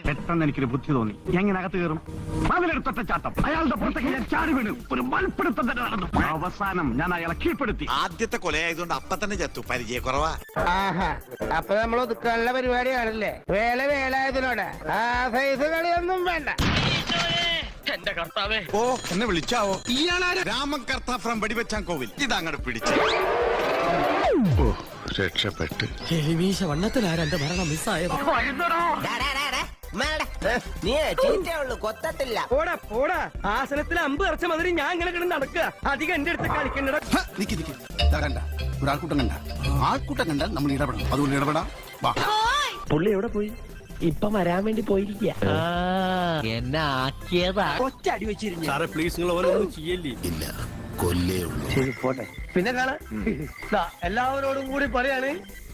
പെട്ടെന്ന് എനിക്കൊരു ബുദ്ധി തോന്നി. എങ്ങനെ അകത്ത് കയറും? മതിലെടുത്തൊറ്റ ചാട്ടം. അയാളുടെ പുറത്തേക്ക് ഞാൻ ചാടി വീണു. ഒരു മൽപ്പിടുത്തം തന്നെ നടന്നു. അവസാനം ഞാൻ അയാളെ കീഴ്പ്പെടുത്തി. ആദ്യത്തെ കൊലയായതുകൊണ്ട് അപ്പൊ തന്നെ ചത്തു. പരിചയക്കുറവാ. അപ്പൊ നമ്മൾ ഒതുക്കാനുള്ള പരിപാടിയാണല്ലേ? വേലായതിനോട് ആ സൈസ് കളിയൊന്നും വേണ്ട. എന്റെ കർത്താവേ, ഓ എന്നെ വിളിച്ചാവോ? ഇയാളാര? രാമൻ കർത്ത ഫ്രം വെടിവെച്ചാൻ കോവിൽ. ഇതങ്ങോട്ട് പിടിച്ചു. രക്ഷപ്പെട്ട്. എലിമീശ വണ്ണത്തിലാരാ എന്റെ മരണം മിസ്സായത്? നീ ചീറ്റയുള്ളൂ, കൊത്തത്തില്ല. പോടാ പോടാ, ആസനത്തിൽ അമ്പ് ഇറച്ച മതിരി ഞാൻ ഇങ്ങനെ കിടന്ന് നടക്കുക. അധികം എന്റെ അടുത്ത് കളിക്കണ്ട. കണ്ട ഒരാൾക്കൂട്ടം കണ്ട ആൾക്കൂട്ടം കണ്ടാൽ നമ്മൾ ഇടപെടണം. അതുകൊണ്ട് ഇടപെടാം. പുള്ളി എവിടെ പോയി? ഇപ്പൊ വരാൻ വേണ്ടി പോയിരിക്കുക. എന്നെ ആക്കിയതാ. ഒറ്റ അടി വെച്ചിരുന്നു. സാറേ പ്ലീസ് നിങ്ങൾ ഓരോന്നും ചെയ്യല്ലേ. ഇല്ല കൊല്ലേ ഉള്ളൂ. പോട്ടെ, പിന്നെ കാണാം. എല്ലാവരോടും കൂടി പറയാണ്,